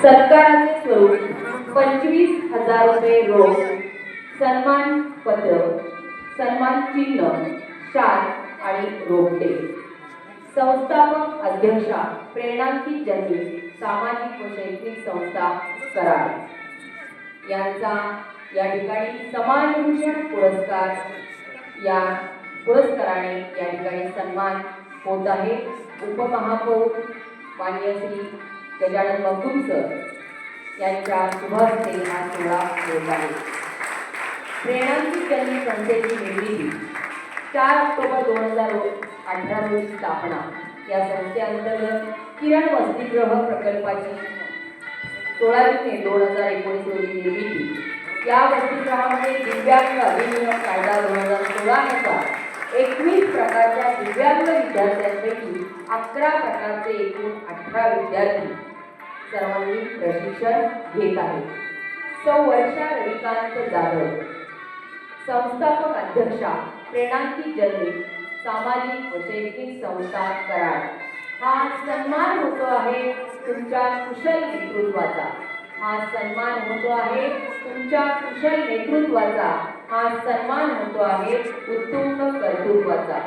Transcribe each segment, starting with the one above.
सत्काराचे स्वरूप 25,000 रुपये रोख, सन्मान पत्र, सन्मान चिन्ह, शाल आणि रोपटे. संस्थापक अध्यक्षा प्रेरणांकित जन्मी सामाजिक व शैक्षणिक संस्था कराड यांचा या ठिकाणी समाजभूषण पुरस्कार या पुरस्काराने या ठिकाणी सन्मान होत आहे. उपमहापौर माननीय श्री गजानन मगदूम सर यांच्या शुभहस्ते हा सोहळा होत आहे. प्रेरणांकित जन्मी संस्थेची निर्मिती 4 ऑक्टोबर 2018 रोजी स्थापना. या संस्थेअंतर्गत किरण वसतिगृह प्रकल्पाची 16 जून 2019 रोजी निर्मिती. या वसतिगृहामध्ये दिव्यांग अधिनियम कायदा 2016 नुसार 21 प्रकारच्या दिव्यांग विद्यार्थ्यांपैकी 11 प्रकारचे एकूण 18 विद्यार्थी सर्वांनी प्रशिक्षण घेत आहेत. सौ वर्षा रविकांत जाधव, संस्थापक अध्यक्षा प्रेरणांकित जन्मी सामाजिक व शैक्षणिक संस्था कराड. हा सन्मान होतो आहे तुमच्या कुशल नेतृत्वाचा. हा सन्मान होतो आहे तुमच्या कुशल नेतृत्वाचा. हा सन्मान होतो आहे उत्तुंग कर्तृत्वाचा.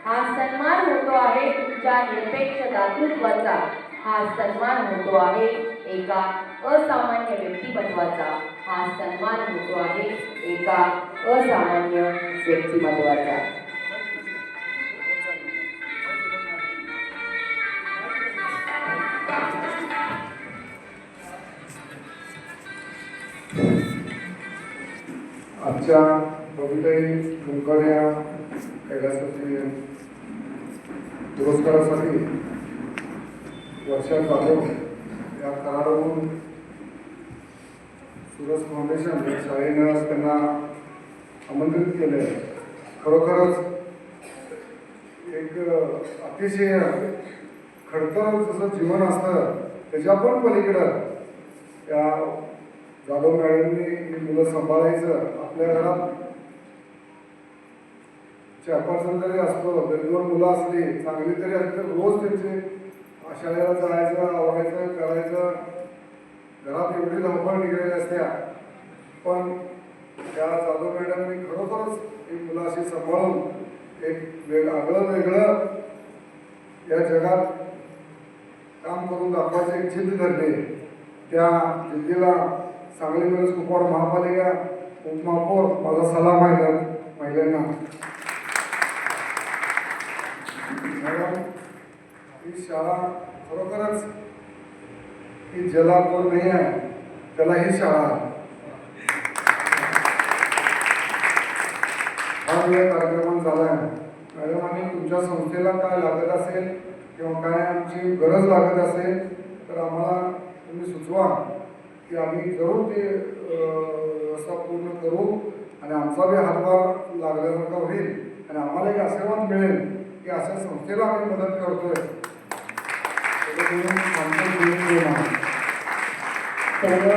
हा सन्मान होतो आहे तुमच्या निरपेक्ष दातृत्वाचा. हा सन्मान होतो आहे एका असामान्य व्यक्तिमत्वाचा. हा सन्मान होतो आहे एका असामान्य व्यक्तिमत्वाचा. आजच्या बबिताई मुंकर या कैलासाची पुरस्कारासाठी वर्षा जाधव या कराडहून सुरज फाउंडेशन या शाळेनं आज त्यांना आमंत्रित केले. खरोखरच एक अतिशय खडतर जसं जीवन असतं त्याच्या पण पलीकडं या जाधव मॅडमनी ही मुलं सांभाळायचं. आपल्या घरात 4-5 जण जरी असतो तरी 2 मुलं असली चांगली तरी असली तर रोज त्यांचे शाळेला जायचं, आवरायचं, करायचं. घरात एवढी धावपळ निघालेली असत्या. पण त्या जाधव मॅडमनी खरोखरच ही मुलं अशी सांभाळून एक आगळं वेगळं या जगात काम करून दाखवायची एक जिद्द धरली. त्या जिद्दीला सांगली मिरज कुपवाड महापालिका उपमहापौर माझा सलाम आहे महिलांना. मॅडम ही शाळा खरोखरच ही ज्याला कोण नाही आहे त्याला ही शाळा हा वेळ कार्यक्रम झाला आहे. मॅडमांनी तुमच्या संस्थेला काय लागत असेल किंवा काय आमची गरज लागत असेल तर आम्हाला तुम्ही सुचवा की आम्ही जरूर ते व्यवस्था पूर्ण करू आणि आमचा बी हातभार लागल्यासारखा होईल आणि आम्हाला एक आशीर्वाद मिळेल की अशा संस्थेला आम्ही मदत करतोय. सर्व